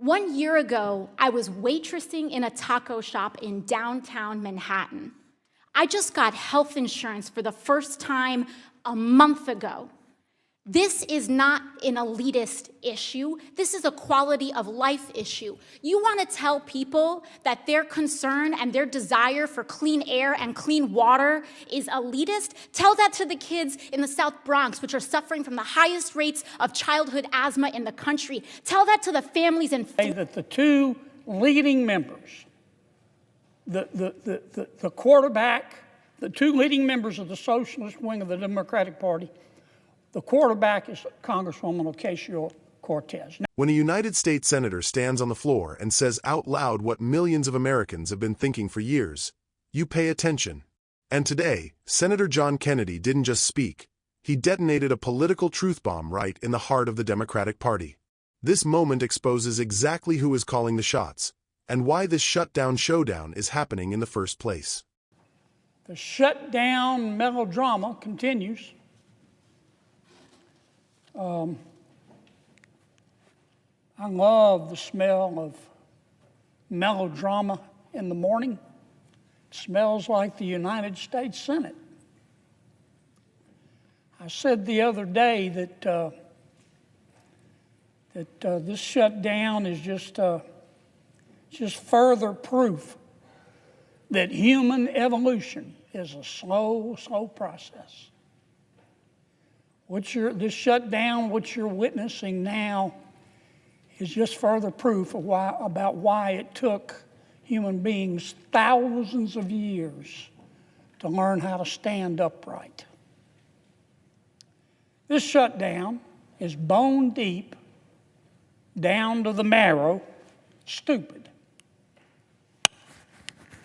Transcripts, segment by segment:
1 year ago, I was waitressing in a taco shop in downtown Manhattan. I just got health insurance for the first time a month ago. This is not an elitist issue. This is a quality of life issue. You want to tell people that their concern and their desire for clean air and clean water is elitist? Tell that to the kids in the South Bronx, which are suffering from the highest rates of childhood asthma in the country. Tell that to the families in... That the two leading members, the quarterback, the two leading members of the socialist wing of the Democratic Party, the quarterback is Congresswoman Ocasio-Cortez. When a United States senator stands on the floor and says out loud what millions of Americans have been thinking for years, you pay attention. And today, Senator John Kennedy didn't just speak. He detonated a political truth bomb right in the heart of the Democratic Party. This moment exposes exactly who is calling the shots and why this shutdown showdown is happening in the first place. The shutdown melodrama continues. I love the smell of melodrama in the morning. It smells like the United States Senate. I said the other day that this shutdown is just further proof that human evolution is a slow process. This shutdown, what you're witnessing now, is just further proof of why it took human beings thousands of years to learn how to stand upright. This shutdown is bone deep, down to the marrow, stupid.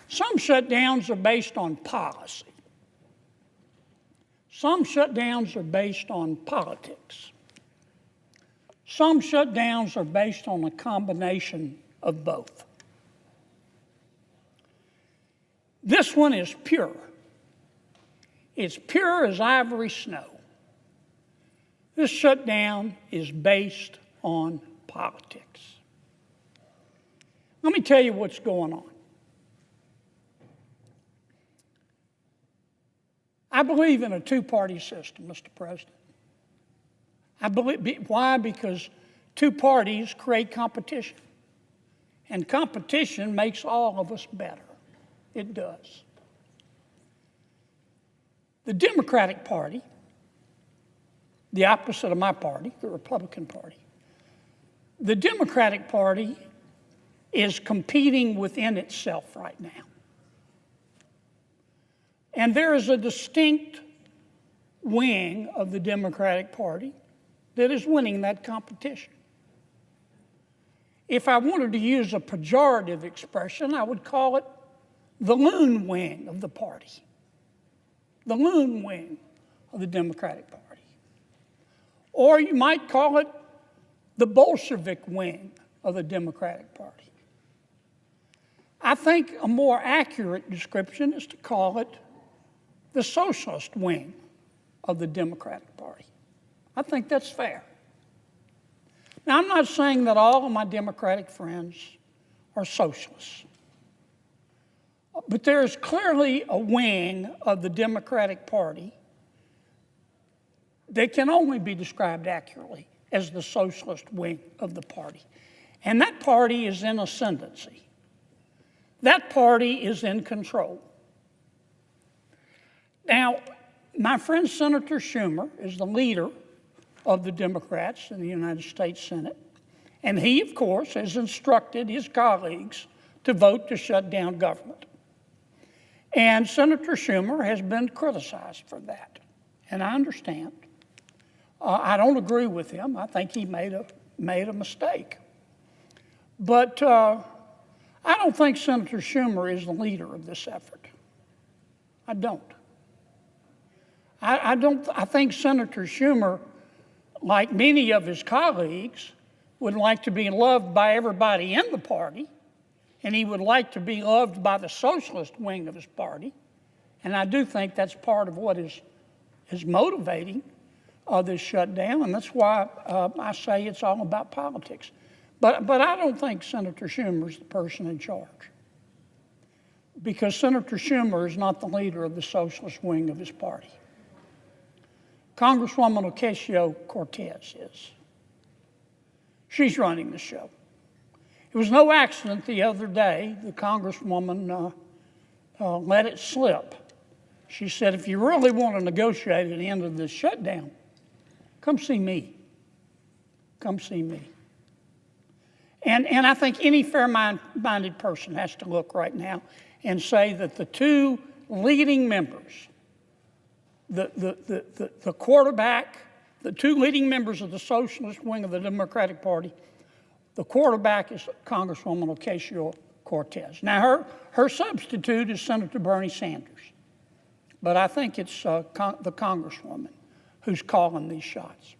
Some shutdowns are based on policy. Some shutdowns are based on politics. Some shutdowns are based on a combination of both. This one is pure. It's pure as ivory snow. This shutdown is based on politics. Let me tell you what's going on. I believe in a two-party system, Mr. President. Why? Because two parties create competition. And competition makes all of us better. It does. The Democratic Party, the opposite of my party, the Republican Party, the Democratic Party is competing within itself right now. And there is a distinct wing of the Democratic Party that is winning that competition. If I wanted to use a pejorative expression, I would call it the loon wing of the party. The loon wing of the Democratic Party. Or you might call it the Bolshevik wing of the Democratic Party. I think a more accurate description is to call it the socialist wing of the Democratic Party. I think that's fair. Now, I'm not saying that all of my Democratic friends are socialists, but there is clearly a wing of the Democratic Party that can only be described accurately as the socialist wing of the party. And that party is in ascendancy. That party is in control. Now, my friend Senator Schumer is the leader of the Democrats in the United States Senate, and he, of course, has instructed his colleagues to vote to shut down government. And Senator Schumer has been criticized for that, and I understand. I don't agree with him. I think he made a mistake. But I don't think Senator Schumer is the leader of this effort. I don't. I think Senator Schumer, like many of his colleagues, would like to be loved by everybody in the party, and he would like to be loved by the socialist wing of his party. And I do think that's part of what is motivating this shutdown, and that's why I say it's all about politics. But I don't think Senator Schumer is the person in charge, because Senator Schumer is not the leader of the socialist wing of his party. Congresswoman Ocasio-Cortez is. She's running the show. It was no accident the other day the Congresswoman let it slip. She said, if you really want to negotiate an end of this shutdown, come see me. Come see me. And I think any fair-minded person has to look right now and say that the two leading members, the quarterback, the two leading members of the socialist wing of the Democratic Party, the quarterback is Congresswoman Ocasio-Cortez. Now, her substitute is Senator Bernie Sanders. But I think it's the Congresswoman who's calling these shots.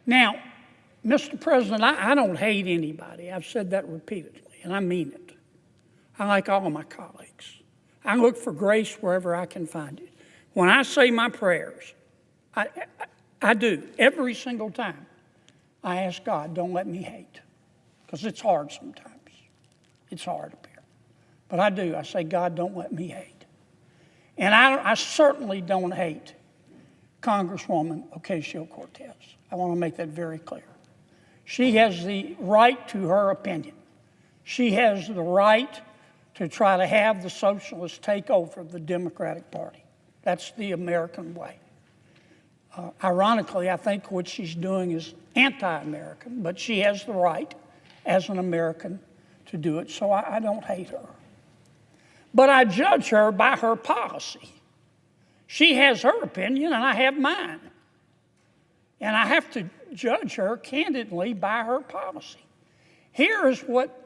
Now, Mr. President, I don't hate anybody. I've said that repeatedly, and I mean it. I like all of my colleagues. I look for grace wherever I can find it. When I say my prayers, I do, every single time. I ask God, don't let me hate, because it's hard sometimes. It's hard up here. But I do. I say, God, don't let me hate. And I certainly don't hate Congresswoman Ocasio-Cortez. I want to make that very clear. She has the right to her opinion. She has the right to try to have the socialists take over the Democratic Party. That's the American way. Ironically, I think what she's doing is anti-American, but she has the right as an American to do it, so I don't hate her. But I judge her by her policy. She has her opinion, and I have mine. And I have to judge her candidly by her policy. Here is what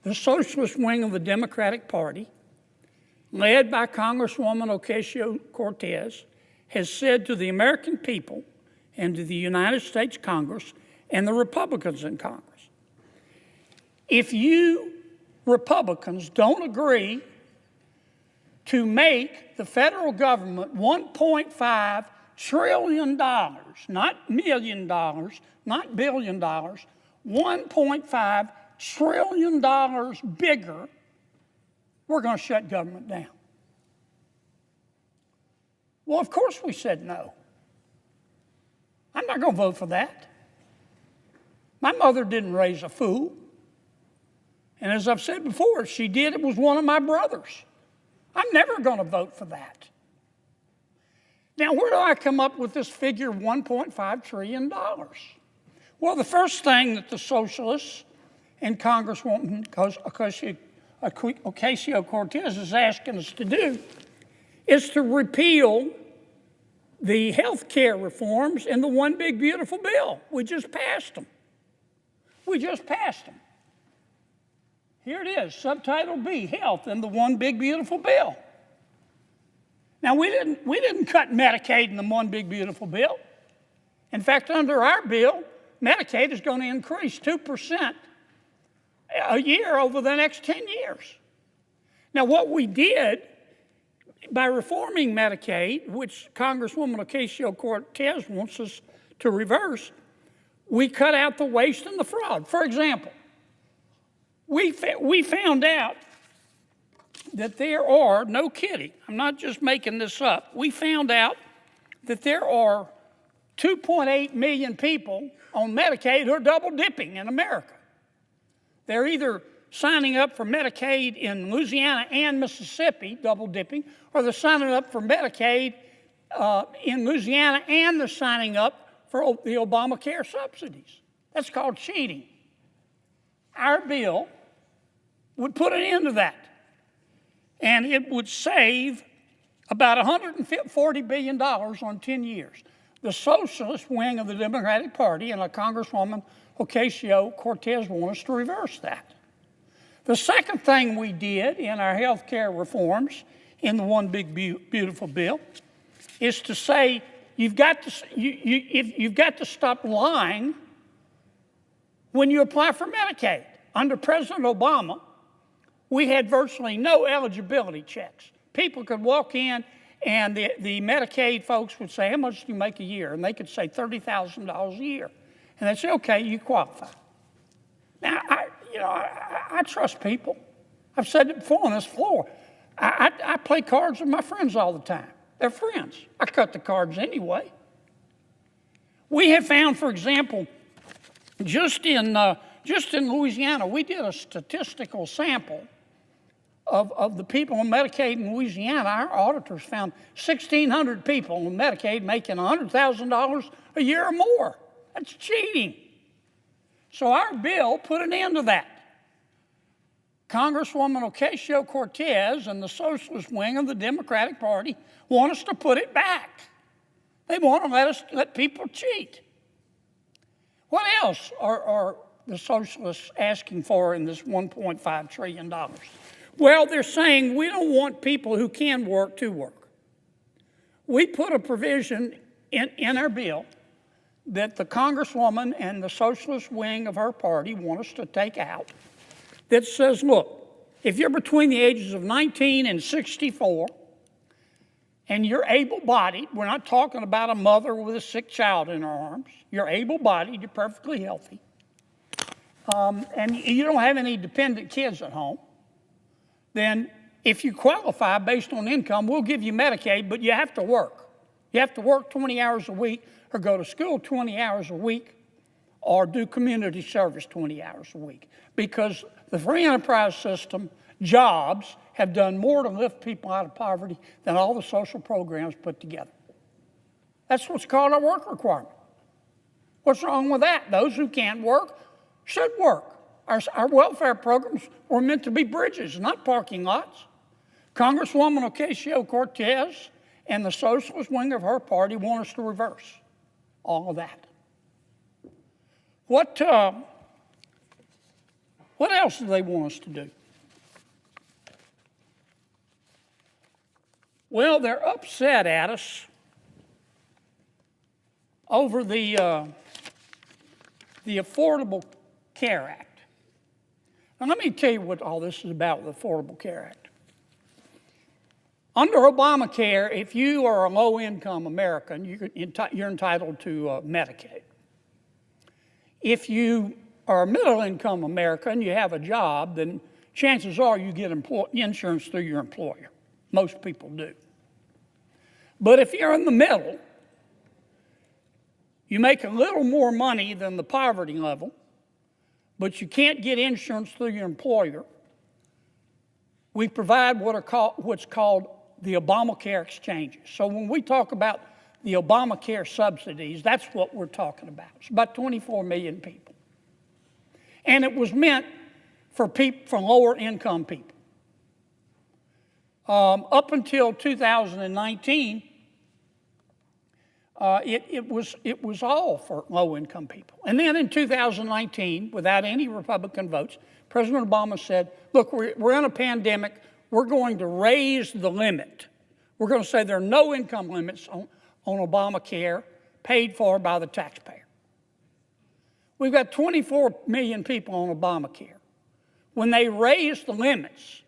the socialist wing of the Democratic Party, led by Congresswoman Ocasio-Cortez, has said to the American people and to the United States Congress and the Republicans in Congress. If you Republicans don't agree to make the federal government $1.5 trillion, not $1 million, not $1 billion, $1.5 trillion bigger, we're going to shut government down. Well, of course we said no. I'm not going to vote for that. My mother didn't raise a fool. And as I've said before, if she did, it was one of my brothers. I'm never going to vote for that. Now, where do I come up with this figure of $1.5 trillion? Well, the first thing that the socialists and Congresswoman Ocasio-Cortez is asking us to do is to repeal the health care reforms in the One Big Beautiful Bill. We just passed them. We just passed them. Here it is, Subtitle B, Health in the One Big Beautiful Bill. Now, we didn't cut Medicaid in the One Big Beautiful Bill. In fact, under our bill, Medicaid is going to increase 2% a year over the next 10 years. Now, what we did by reforming Medicaid, which Congresswoman Ocasio-Cortez wants us to reverse, we cut out the waste and the fraud. For example, we found out that there are, no kidding, I'm not just making this up, we found out that there are 2.8 million people on Medicaid who are double dipping in America. They're either signing up for Medicaid in Louisiana and Mississippi, double dipping, or they're signing up for Medicaid in Louisiana and they're signing up for the Obamacare subsidies. That's called cheating. Our bill would put an end to that. And it would save about $140 billion on 10 years. The socialist wing of the Democratic Party and Congresswoman Ocasio-Cortez want us to reverse that. The second thing we did in our health care reforms in the One Big Beautiful Bill is to say you've got to stop lying when you apply for Medicaid. Under President Obama, we had virtually no eligibility checks. People could walk in and the Medicaid folks would say, how much do you make a year? And they could say $30,000 a year. And they say, okay, you qualify. Now, I trust people. I've said it before on this floor. I play cards with my friends all the time. They're friends. I cut the cards anyway. We have found, for example, just in Louisiana, we did a statistical sample of the people on Medicaid in Louisiana. Our auditors found 1,600 people on Medicaid making $100,000 a year or more. That's cheating. So our bill put an end to that. Congresswoman Ocasio-Cortez and the socialist wing of the Democratic Party want us to put it back. They want to let people cheat. What else are the socialists asking for in this $1.5 trillion? Well, they're saying we don't want people who can work to work. We put a provision in our bill that the Congresswoman and the socialist wing of her party want us to take out that says, look, if you're between the ages of 19 and 64 and you're able-bodied, we're not talking about a mother with a sick child in her arms, you're able-bodied, you're perfectly healthy, and you don't have any dependent kids at home, then if you qualify based on income, we'll give you Medicaid, but you have to work. You have to work 20 hours a week or go to school 20 hours a week or do community service 20 hours a week, because the free enterprise system, jobs, have done more to lift people out of poverty than all the social programs put together. That's what's called a work requirement. What's wrong with that? Those who can't work should work. Our welfare programs were meant to be bridges, not parking lots. Congresswoman Ocasio-Cortez and the socialist wing of her party want us to reverse all of that. What else do they want us to do? Well, they're upset at us over the Affordable Care Act. Now, let me tell you what all this is about with the Affordable Care Act. Under Obamacare, if you are a low-income American, you're entitled to Medicaid. If you are a middle-income American, you have a job, then chances are you get insurance through your employer. Most people do. But if you're in the middle, you make a little more money than the poverty level, but you can't get insurance through your employer, we provide what's called the Obamacare exchanges. So when we talk about the Obamacare subsidies, that's what we're talking about. It's about 24 million people. And it was meant for lower income people. Up until 2019, it was all for low-income people. And then in 2019, without any Republican votes, President Obama said, look, we're in a pandemic. We're going to raise the limit. We're going to say there are no income limits on Obamacare paid for by the taxpayer. We've got 24 million people on Obamacare. When they raised the limits,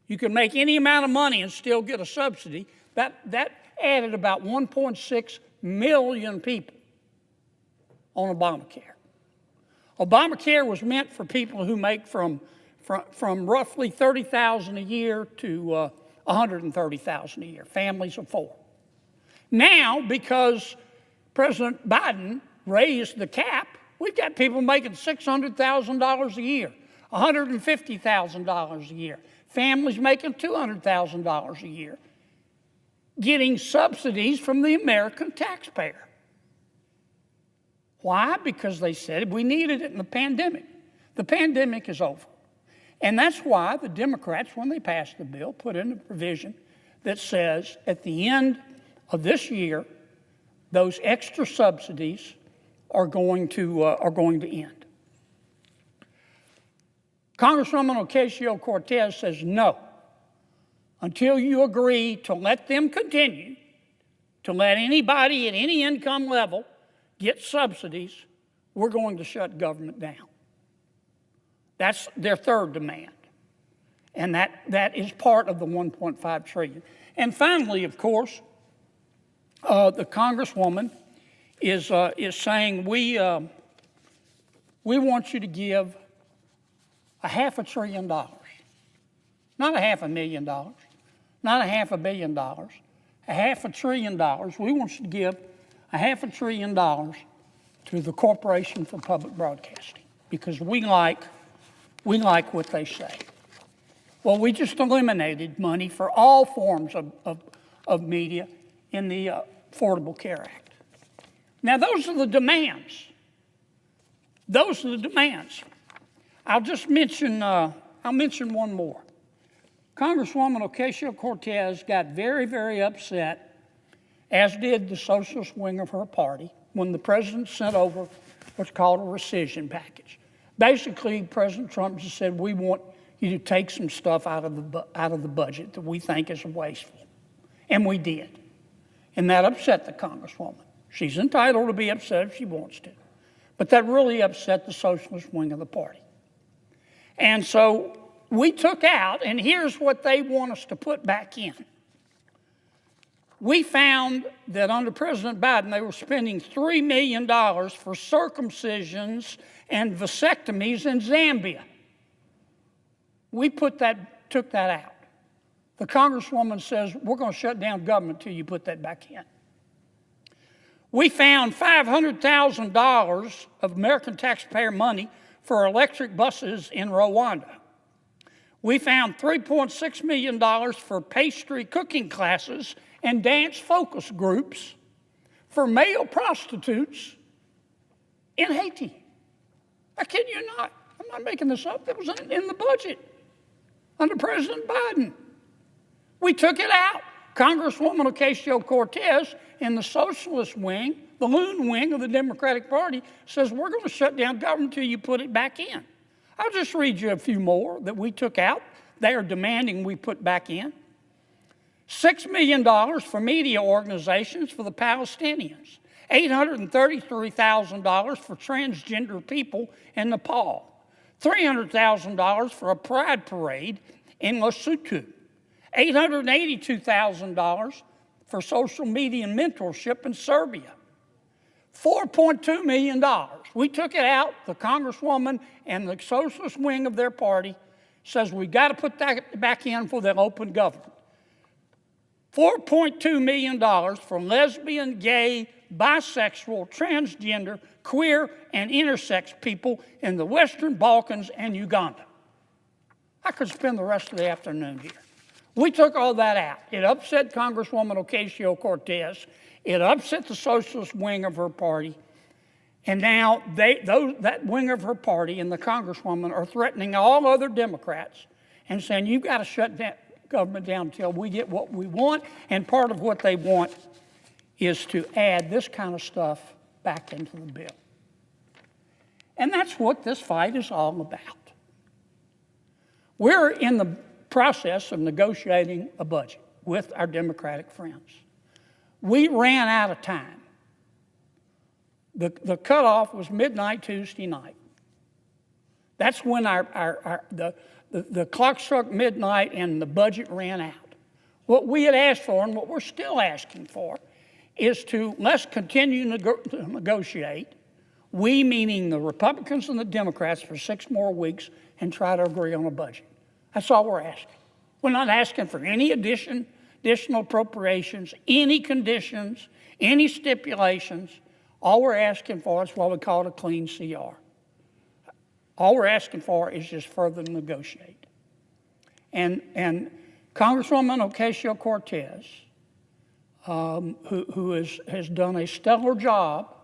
you can make any amount of money and still get a subsidy. That added about 1.6 million people on Obamacare. Obamacare was meant for people who make from roughly $30,000 a year to $130,000 a year, families of four. Now, because President Biden raised the cap, we've got people making $600,000 a year, $150,000 a year, families making $200,000 a year, getting subsidies from the American taxpayer. Why? Because they said we needed it in the pandemic. The pandemic is over. And that's why the Democrats, when they passed the bill, put in a provision that says at the end of this year, those extra subsidies are going to end. Congresswoman Ocasio-Cortez says no. Until you agree to let them continue, to let anybody at any income level get subsidies, we're going to shut government down. That's their third demand. And that is part of the $1.5 trillion. And finally, of course, the Congresswoman is saying we we want you to give $500 billion. Not $500,000, not $500 million, $500 billion. We want you to give $500 billion to the Corporation for Public Broadcasting because we like what they say. Well, we just eliminated money for all forms of media in the Affordable Care Act. Now, those are the demands. Those are the demands. I'll mention one more. Congresswoman Ocasio-Cortez got very, very upset, as did the socialist wing of her party, when the president sent over what's called a rescission package. Basically, President Trump just said, we want you to take some stuff out of the budget that we think is wasteful. And we did. And that upset the Congresswoman. She's entitled to be upset if she wants to. But that really upset the socialist wing of the party. And so we took out, and here's what they want us to put back in. We found that under President Biden, they were spending $3 million for circumcisions and vasectomies in Zambia. We took that out. The Congresswoman says, we're going to shut down government until you put that back in. We found $500,000 of American taxpayer money for electric buses in Rwanda. We found $3.6 million for pastry cooking classes and dance focus groups for male prostitutes in Haiti. I kid you not. I'm not making this up. It was in the budget under President Biden. We took it out. Congresswoman Ocasio-Cortez in the socialist wing, the loon wing of the Democratic Party, says we're going to shut down government until you put it back in. I'll just read you a few more that we took out. They are demanding we put back in. $6 million for media organizations for the Palestinians. $833,000 for transgender people in Nepal. $300,000 for a pride parade in Lesotho. $882,000 for social media mentorship in Serbia. $4.2 million. We took it out. The Congresswoman and the socialist wing of their party says we got to put that back in for the open government. $4.2 million for lesbian, gay, bisexual, transgender, queer, and intersex people in the Western Balkans and Uganda. I could spend the rest of the afternoon here. We took all that out. It upset Congresswoman Ocasio-Cortez. It upset the socialist wing of her party. And now that wing of her party and the Congresswoman are threatening all other Democrats and saying, you've got to shut that government down until we get what we want. And part of what they want is to add this kind of stuff back into the bill. And that's what this fight is all about. We're in the process of negotiating a budget with our Democratic friends. We ran out of time. The cutoff was midnight Tuesday night. That's when the clock struck midnight and the budget ran out. What we had asked for and what we're still asking for is let's continue to negotiate, we meaning the Republicans and the Democrats, for 6 more weeks and try to agree on a budget. That's all we're asking. We're not asking for any additional appropriations, any conditions, any stipulations. All we're asking for is what we call a clean CR. All we're asking for is just further negotiate. And Congresswoman Ocasio-Cortez, who has done a stellar job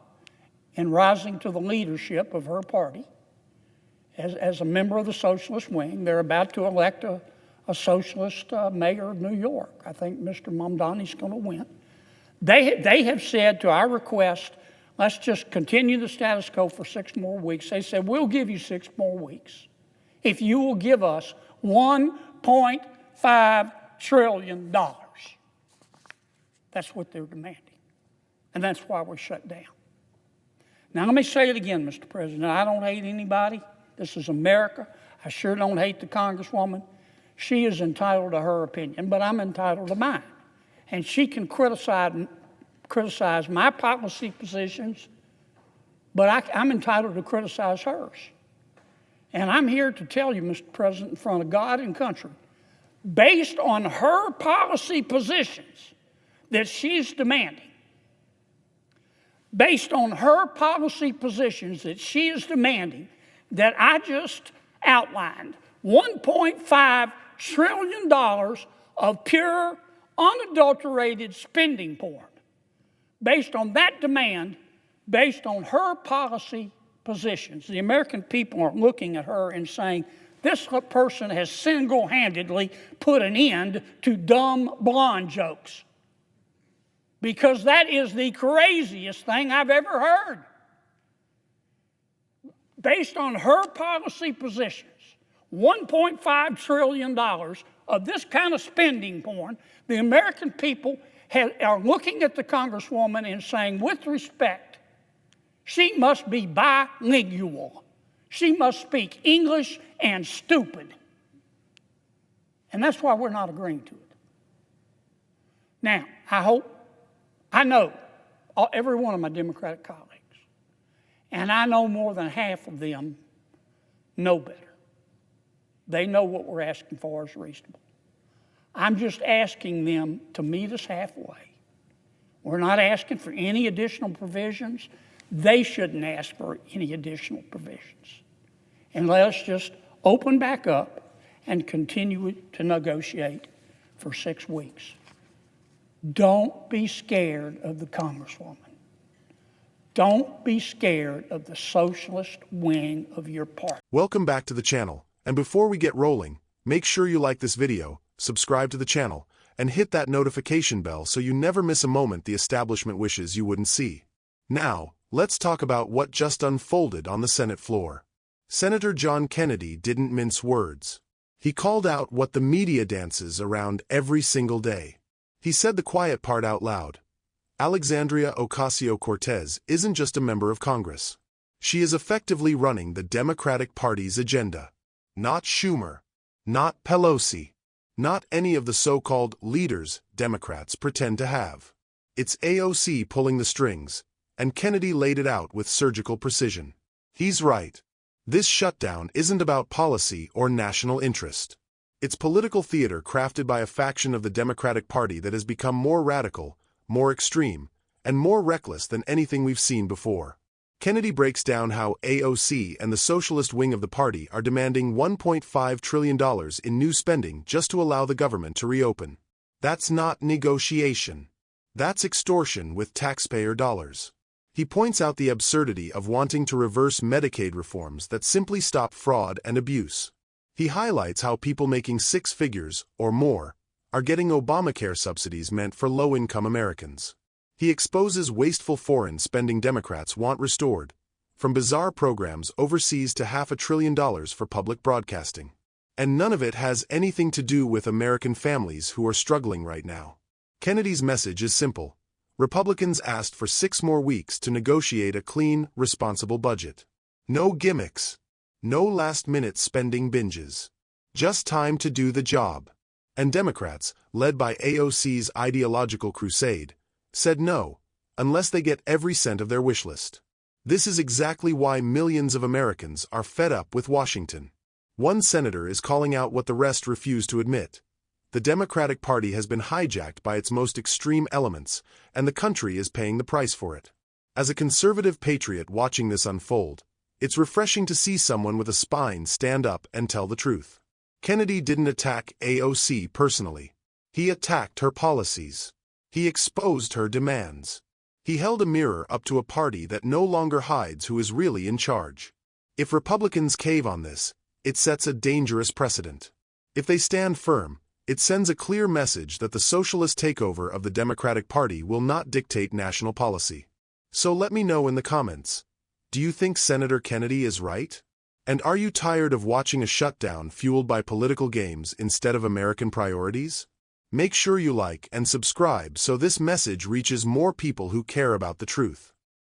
in rising to the leadership of her party as a member of the socialist wing. They're about to elect a socialist mayor of New York. I think Mr. Mamdani's going to win. They have said to our request, let's just continue the status quo for 6 more weeks. They said, we'll give you 6 more weeks if you will give us $1.5 trillion. That's what they're demanding. And that's why we're shut down. Now, let me say it again, Mr. President. I don't hate anybody. This is America. I sure don't hate the Congresswoman. She is entitled to her opinion, but I'm entitled to mine. And she can criticize my policy positions, but I'm entitled to criticize hers. And I'm here to tell you, Mr. President, in front of God and country, based on her policy positions that she's demanding, based on her policy positions that she is demanding, that I just outlined, $1.5 trillion of pure, unadulterated spending porn. Based on that demand, based on her policy positions, the American people are looking at her and saying, this person has single-handedly put an end to dumb blonde jokes. Because that is the craziest thing I've ever heard. Based on her policy positions, $1.5 trillion of this kind of spending porn, the American people are looking at the Congresswoman and saying, with respect, she must be bilingual. She must speak English and stupid. And that's why we're not agreeing to it. Now, I know every one of my Democratic colleagues, and I know more than half of them know better. They know what we're asking for is reasonable. I'm just asking them to meet us halfway. We're not asking for any additional provisions. They shouldn't ask for any additional provisions. And let us just open back up and continue to negotiate for 6 weeks. Don't be scared of the Congresswoman. Don't be scared of the socialist wing of your party. Welcome back to the channel. And before we get rolling, make sure you like this video, subscribe to the channel, and hit that notification bell so you never miss a moment the establishment wishes you wouldn't see. Now, let's talk about what just unfolded on the Senate floor. Senator John Kennedy didn't mince words. He called out what the media dances around every single day. He said the quiet part out loud. Alexandria Ocasio-Cortez isn't just a member of Congress. She is effectively running the Democratic Party's agenda. Not Schumer, not Pelosi, not any of the so-called leaders Democrats pretend to have. It's AOC pulling the strings, and Kennedy laid it out with surgical precision. He's right. This shutdown isn't about policy or national interest. It's political theater crafted by a faction of the Democratic Party that has become more radical, more extreme, and more reckless than anything we've seen before. Kennedy breaks down how AOC and the socialist wing of the party are demanding $1.5 trillion in new spending just to allow the government to reopen. That's not negotiation. That's extortion with taxpayer dollars. He points out the absurdity of wanting to reverse Medicaid reforms that simply stop fraud and abuse. He highlights how people making 6 figures or more are getting Obamacare subsidies meant for low-income Americans. He exposes wasteful foreign spending Democrats want restored, from bizarre programs overseas to $500 billion for public broadcasting. And none of it has anything to do with American families who are struggling right now. Kennedy's message is simple. Republicans asked for 6 more weeks to negotiate a clean, responsible budget. No gimmicks. No last-minute spending binges. Just time to do the job. And Democrats, led by AOC's ideological crusade, said no, unless they get every cent of their wish list. This is exactly why millions of Americans are fed up with Washington. One senator is calling out what the rest refuse to admit. The Democratic Party has been hijacked by its most extreme elements, and the country is paying the price for it. As a conservative patriot watching this unfold, it's refreshing to see someone with a spine stand up and tell the truth. Kennedy didn't attack AOC personally. He attacked her policies. He exposed her demands. He held a mirror up to a party that no longer hides who is really in charge. If Republicans cave on this, it sets a dangerous precedent. If they stand firm, it sends a clear message that the socialist takeover of the Democratic Party will not dictate national policy. So let me know in the comments. Do you think Senator Kennedy is right? And are you tired of watching a shutdown fueled by political games instead of American priorities? Make sure you like and subscribe so this message reaches more people who care about the truth.